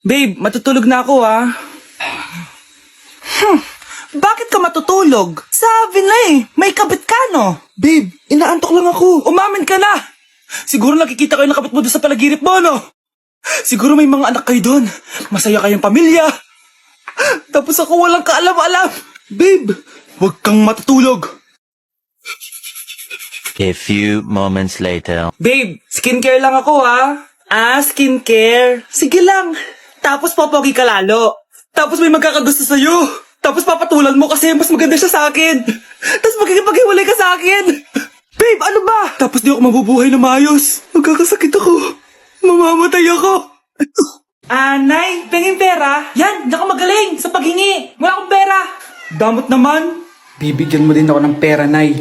Babe, matutulog na ako Bakit ka matutulog? Sabi na may kabit ka no? Babe, inaantok lang ako. Umamin ka na! Siguro nakikita ko yung nakabit mo doon sa palaginip mo, no? Siguro may mga anak kayo doon. Masaya kayong pamilya. Tapos ako walang kaalam-alam. Babe, huwag kang matutulog. A few moments later. Babe, skincare lang ako skincare. Sige lang. Tapos popogi ka lalo. Tapos may magkakagusto sa'yo. Tapos papatulan mo kasi mas maganda siya sa akin. Tapos magkikipaghiwalay ka sa akin. Babe, ano ba? Tapos di ako mabubuhay na maayos. Magkakasakit ako. Mamamatay ako. Nay, pengin pera? Yan, di ako magaling sa paghingi. Wala akong pera. Damot naman. Bibigyan mo din ako ng pera, Nay.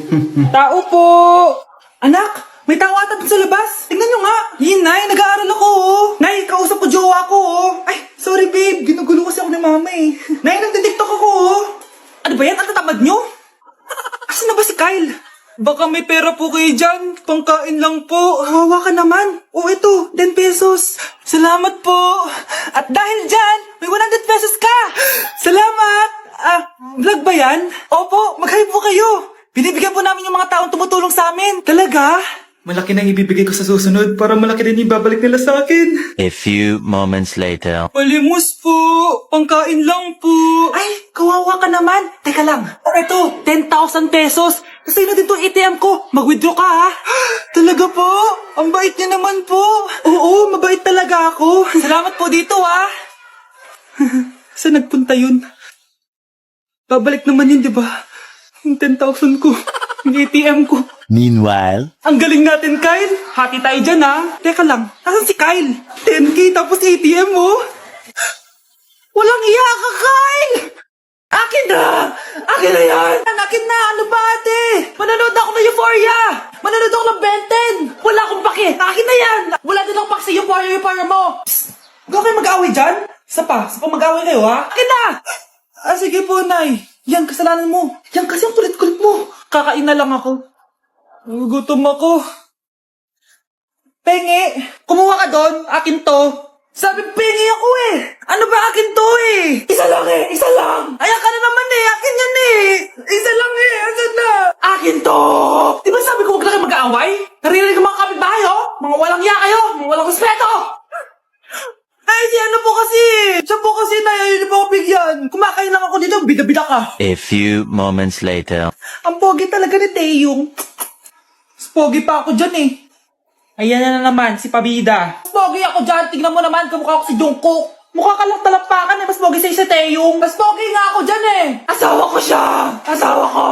Tao po. Anak, may tao ata dun sa labas. Tingnan nyo nga. Yun, Nay, nag-aaral ako Nay, kausap ko jowa ko Ay, sorry babe, ginugulo kasi ako ni mama Nay, nagtitiktok ako Ano ba yan? Ang tatamad nyo? Asan na ba si Kyle? Baka may pera po kayo dyan. Pangkain lang po. Hawa ka naman. Ito, 10 pesos. Salamat po. At dahil dyan, may 100 pesos ka. Salamat. Vlog ba yan? Opo, mag-hi po kayo. Binibigyan po namin yung mga taong tumutulong sa amin. Talaga? Malaki na ibibigay ko sa susunod para malaki din yung babalik nila sa akin. A few moments later. Palimos po. Pangkain lang po. Ay, kawawa ka naman. Teka lang. Ito, 10,000 pesos. Kasi na dito ATM ko. Mag-withdraw ka Talaga po? Ang bait niya naman po. Oo, mabait talaga ako. Salamat po dito Saan nagpunta yun? Babalik naman yun, di ba? Yung 10,000 ko. Yung ATM ko. Meanwhile. Ang galing natin, Kyle. Hati tayo dyan, Teka lang, nasan si Kyle? 10K tapos ATM, Walang iya ka, Kyle! Akin na! Akin na yan! Akin na! Ano ba, ate? Manonood ako ng Euphoria! Manonood ako ng Ben 10! Wala akong pake! Akin na yan! Wala din akong pake sa Euphoria mo! Psst! Huwag kayo mag-away dyan? Sa pa mag-away kayo, Akin na! Sige po, Nay. Yan, kasalanan mo. Yan kasi ang kulit-kulit mo. Kakain na lang ako. Gutom ako. Pengi, kumuha ka doon. Akin to. Sabi, pengi ako Ano ba akin to Isa lang isa lang. Ayan ka na naman Akin yan Isa lang Asan na? Akin to. Di ba sabi ko huwag na kayo mag-aaway? Naririnig ang mga kapitbahay Mga walang iya kayo. Mga walang respeto. Ay, si ano po kasi? Siya po kasi hindi po ako bigyan. Kumakain lang ako dito, bida-bida ka. A few moments later. Ang pogi talaga ni Taeyong. Pogi pa ako dyan Ayan na naman, si Pabida. Mas pogi ako dyan, tignan mo naman, kamukha ako si Jungkook. Mukha ka lang talampakan mas pogi sa'yo si Taeyong. Mas pogi nga ako dyan Asawa ko siya. Asawa ko.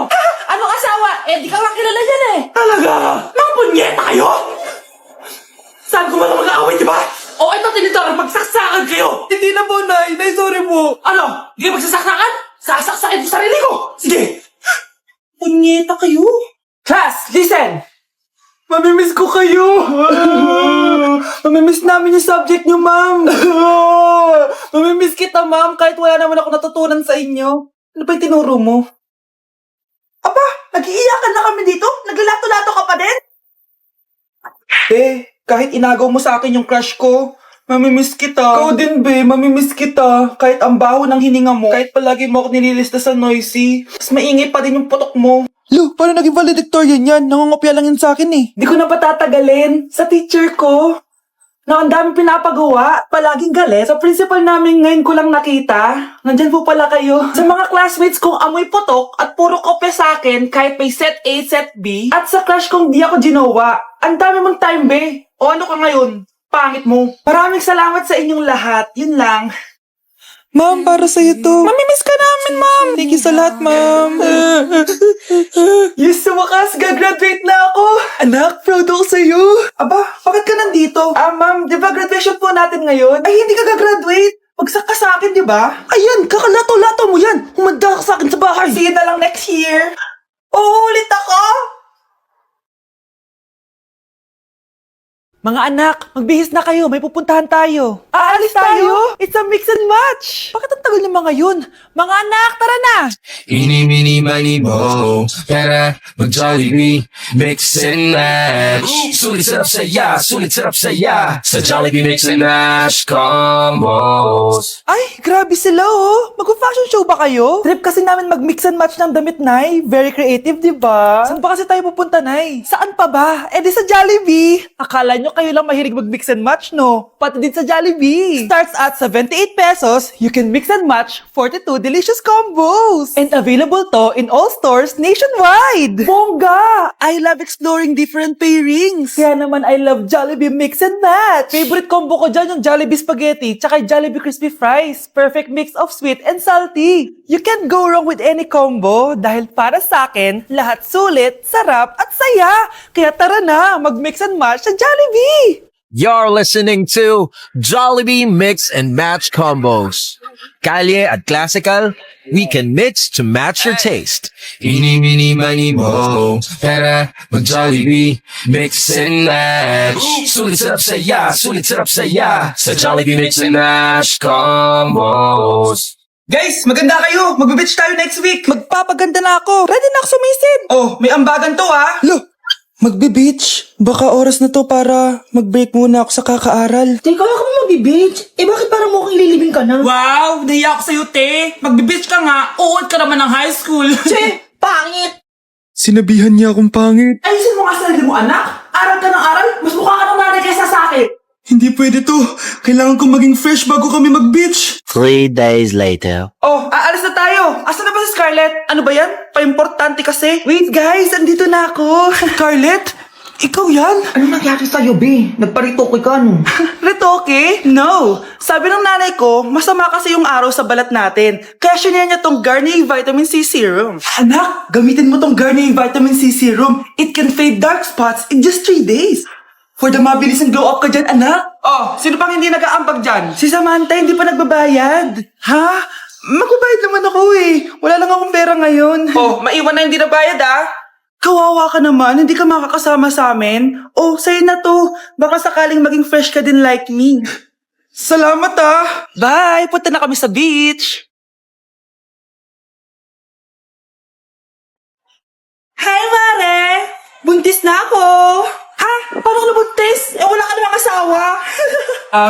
Anong asawa? Di ka lang kilala dyan Talaga? Mga punyeta kayo? Saan ko ba mag-aaway, di ba? Ito tinitara, magsaksakan kayo! Hindi na po, Nay. Nay, sorry po. Ano? Hindi ka magsasaksakan? Sasaksakin ko sarili ko! Sige! Punyeta kayo? Class, listen! Mamimiss ko kayo! Mamimiss namin yung subject nyo, ma'am! Mamimiss kita, ma'am, kahit wala naman ako natutunan sa inyo. Ano ba yung tinuro mo? Aba, nag-iiyakan na kami dito? Naglalato-lato ka pa din? Kahit inagaw mo sa akin yung crush ko, mamimiss kita. Ikaw din, mamimiss kita. Kahit ang baho ng hininga mo, kahit palagi mo ako nililista sa noisy, mas maingay pa din yung putok mo. Lu, paano naging valedictorian yan? Nangungopia lang yun sa akin Di ko na patatagalin. Sa teacher ko, na ang dami pinapagawa, palaging galit. Sa principal namin ngayon ko lang nakita, nandyan po pala kayo. Sa mga classmates kong amoy putok at puro kopya sa akin kahit may set A, set B. At sa crush kong di ako ginawa, ang dami mong time, O ano ka ngayon? Pangit mo. Maraming salamat sa inyong lahat. Yun lang. Ma'am, para sa'yo to. Mamimiss ka namin, ma'am. Thank you sa lahat, ma'am. Yes, sa wakas, gagraduate na ako. Anak, proud ako sa'yo. Aba, bakit ka nandito? Ma'am, di ba graduation po natin ngayon? Ay, hindi ka gagraduate. Bagsak ka sa akin, di ba? Ayan, kakalato-lato mo yan. Humanda ka sa akin sa bahay. See you na lang next year. Ulit ako? Mga anak, magbihis na kayo. May pupuntahan tayo. Aalis tayo? It's a mix and match. Bakit ang tagal ng mga yun? Mga anak, tara na! Eeny, meeny, miny, mo. Tara, mag-Jollibee, mix and match. Sulit sarap saya, sulit sarap saya. Sa Jollibee mix and match combos. Ay, grabe sila oh. Mag-fashion show ba kayo? Trip kasi namin mag-mix and match ng damit, Nay. Very creative, di ba? Saan ba kasi tayo pupunta, Nay? Saan pa ba? Eh di sa Jollibee. Akala nyo kayo lang mahilig mag-mix and match, no? Pati din sa Jollibee. Starts at 78 pesos, you can mix and match 42 delicious combos. And available to in all stores nationwide. Bongga! I love exploring different pairings. Kaya naman I love Jollibee mix and match. Favorite combo ko dyan yung Jollibee spaghetti tsaka yung Jollibee crispy fries. Perfect mix of sweet and salty. You can't go wrong with any combo dahil para sa akin, lahat sulit, sarap at saya. Kaya tara na, mag-mix and match sa Jollibee! You're listening to Jollibee Mix and Match Combos. Kalye at classical, we can mix to match your taste. Eeny, meeny, miny, mo. Tara, mag-Jollibee, mix and match. Sulit sarap saya, sulit sarap saya. Sa Jollibee Mix and Match Combos. Guys, maganda kayo! Magbe-beach tayo next week! Magpapaganda na ako! Ready na ako sumisid! Oh, may ambagan to ah! Lo! Magbe-beach? Baka oras na to para mag-break muna ako sa kakaaral. Teka, ako mo mag-beach? Eh bakit parang mukhang lilibing ka na? Wow! Nahiya ako sa'yo, te! Magbe-beach ka nga! Uod ka naman ng high school! Che, pangit! Sinabihan niya akong pangit. Ayusin mo nga sarili mo, anak! Aral ka ng aral! Mas mukha ka ng nanay kaysa sa akin! Hindi pwede to. Kailangan kong maging fresh bago kami mag-beach. 3 days later. Oh, aalis na tayo! Asan na ba si Scarlett? Ano ba yan? Pa-importante kasi. Wait guys, andito na ako. Scarlett? Ikaw yan? Ano nangyari sa'yo, be? Nagparitoke ka, no? Retoke? No! Sabi ng nanay ko, masama kasi yung araw sa balat natin. Kaya sinaya niya tong Garnier Vitamin C Serum. Anak, gamitin mo tong Garnier Vitamin C Serum. It can fade dark spots in just 3 days. For the mabilis and glow up ka dyan, anak. Oh, sino pang hindi nag-aambag dyan? Si Samantha hindi pa nagbabayad. Ha? Magbabayad naman ako eh. Wala lang akong pera ngayon. Oh, maiwan na hindi nabayad ah. Kawawa ka naman, hindi ka makakasama sa amin. Oh, sa'yo na to. Baka sakaling maging fresh ka din like me. Salamat ah. Bye, punta na kami sa beach. Hi, Mare! Buntis na ako! Ha? Paano ka nabuntis? Eh, wala ka namang asawa.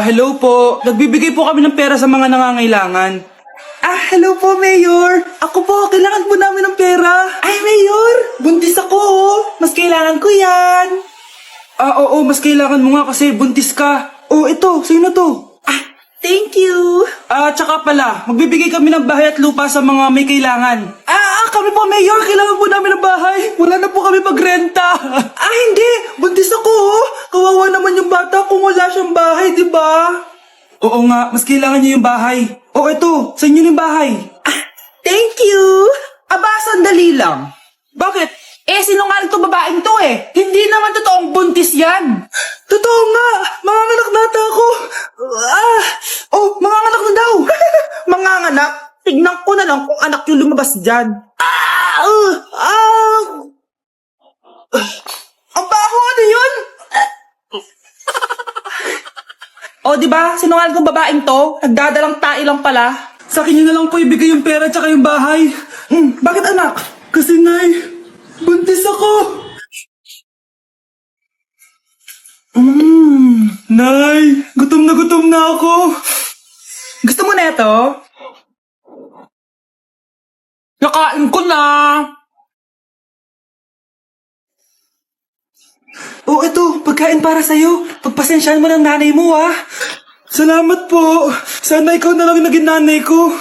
Hello po. Nagbibigay po kami ng pera sa mga nangangailangan. Hello po, Mayor. Ako po, kailangan po namin ng pera. Ay, Mayor! Buntis ako, oh. Mas kailangan ko yan. Oo, mas kailangan mo nga kasi buntis ka. Oh, ito, sa'yo na to. Thank you. Tsaka pala, magbibigay kami ng bahay at lupa sa mga may kailangan. Kami po, Mayor. Kailangan po namin ng bahay. Wala na po kami magrenta. Hindi. Buntis ako, oh. Kawawa naman yung bata kung wala siyang bahay, di ba? Oo nga, mas kailangan niyo yung bahay. Oh, ito. Sa inyo yung bahay. Thank you. Aba, sandali lang. Bakit? Sinungaling to babaeng to eh. Hindi naman totoong buntis yan. Totoo nga. Manganganak nata ako. Manganganak na daw. Manganganak? Tignan ko na lang kung anak yung lumabas dyan. Ang baho, ano yun? Diba? Sinungaling kong babaeng to. Nagdadalang tae lang pala. Sa akin nyo na lang po ibigay yung pera tsaka yung bahay. Bakit anak? Kasi nay, buntis ako. Nay, gutom na ako. Gusto mo na ito? Nakain ko na. Oh, ito, pagkain para sa'yo. Pagpasensyahan mo ng nanay mo, ah. Salamat po. Sana ikaw na lang naging nanay ko.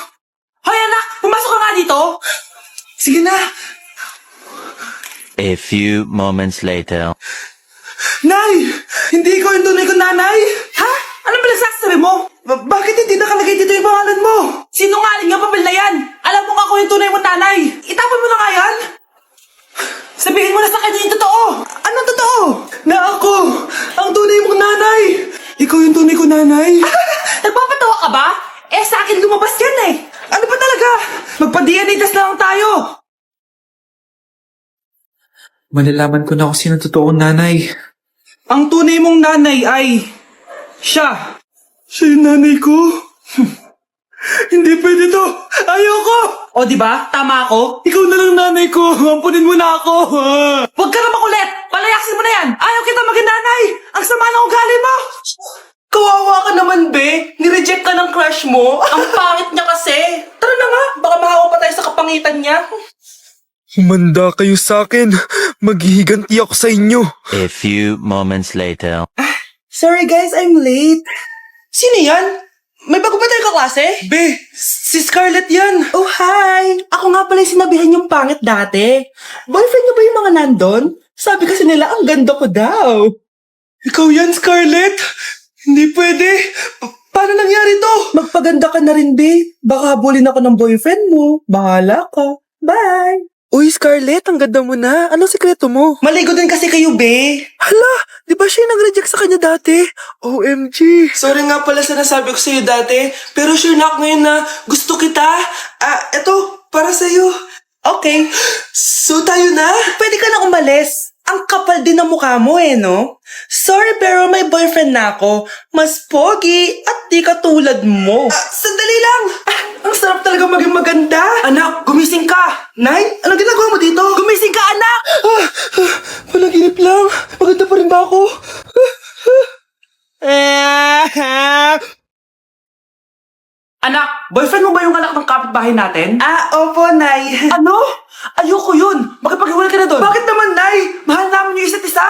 Hoy, anak! Pumasok ka nga dito! Sige na. A few moments later. Nay! Hindi ikaw yung tunay kong nanay! Ha? Anong pinagsasabi mo? Bakit hindi nakalagay dito yung pangalan mo? Sinungaling nga papel na yan! Alam mo nga ako yung tunay mong nanay! Itapon mo na nga yan! Sabihin mo na sa kanya yung totoo! Anong totoo? Na ako! Ang tunay mong nanay! Ikaw yung tunay kong nanay! Nagpapatawa ka ba? Sa akin lumabas yan eh! Ano ba talaga? Magpa-DNA test na lang tayo! Malalaman ko na kung sino totoong nanay. Ang tunay mong nanay ay... siya. Siya yung nanay ko? Hindi pwede to. Ayoko! O, di ba? Tama ako? Ikaw na lang nanay ko. Ampunin mo na ako. Huwag ka na makulit. Palayaksin mo na yan. Ayaw kita maging nanay. Ang sama ng ugali mo. Kawawa ka naman, be. Nireject ka ng crush mo. Ang pangit niya kasi. Tara na nga. Baka mahawa pa tayo sa kapangitan niya. Humanda kayo sa akin. Maghihiganti ako sa inyo. A few moments later. Sorry guys, I'm late. Sino yan? May bago ba tayong kaklase? Be, si Scarlett yan. Oh, hi. Ako nga pala yung sinabihan yung pangit dati. Boyfriend niyo ba yung mga nandun? Sabi kasi nila, ang ganda ko daw. Ikaw yan, Scarlett? Hindi pwede. Paano nangyari to? Magpaganda ka na rin, be. Baka habulin ako ng boyfriend mo. Bahala ka. Bye. Uy, Scarlett, ang ganda mo na. Anong sikreto mo? Maligo din kasi kayo, be. Hala, di ba siya yung nag-reject sa kanya dati? OMG. Sorry nga pala sa nasabi ko sa'yo dati, pero sure na ako ngayon na gusto kita. Eto, para sa'yo. Okay. So tayo na? Pwede ka na umalis. Ang kapal din ng mukha mo no? Sorry pero may boyfriend na ako. Mas pogi at di katulad mo. Sandali lang. Ang sarap talaga maging maganda. Anak, gumising ka. Nay, ano ginagawa mo dito? Gumising ka, anak! Panaginip lang. Maganda pa rin ba ako? Anak, boyfriend mo ba yung anak ng kapitbahay natin? Opo, Nay. Ano? Ayoko yun. Makipag-iwalay ka na doon. Bakit naman, Nay? Mahal namin yung isa't isa.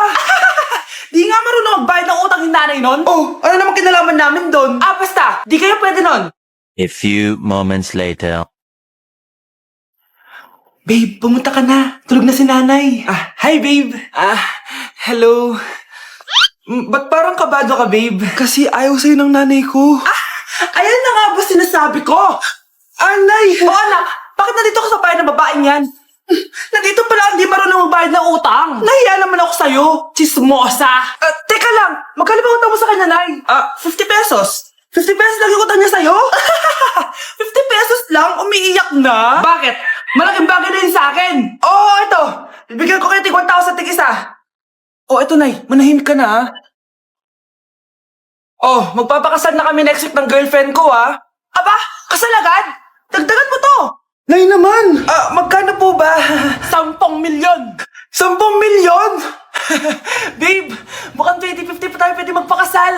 Di nga marunong magbayad ng utang yung nanay nun? Oh, ano naman kinalaman namin doon? Basta. Di kayo pwede nun. A few moments later. Babe, pumunta ka na. Tulog na si nanay. Hi, babe. Hello. Ba't parang kabado ka, babe? Kasi ayaw sa'yo ng nanay ko. Ayan na nga ba sinasabi ko? Nay! O anak, bakit nandito ka sa bahay ng babaeng yan? Nandito pala hindi marunong magbayad ng utang. Nahiya naman ako sa'yo. Chismosa. Teka lang, magkano ba utang mo sa kanya, Nay? 50 pesos. 50 pesos lang yung utang niya sa'yo? 50 pesos lang? Umiiyak na? Bakit? Malaking bagay na yun sa akin. Oo, ito. Bibigyan ko kayo tig 1,000 tig isa. Ito, Nay. Manahimik ka na, magpapakasal na kami next week ng girlfriend ko, Aba, kasal agad? Dagdagan mo to. Nay naman. Magkano po ba? 10 milyon. 10 milyon? Babe, mukhang 2050 pa tayo pwede magpakasal.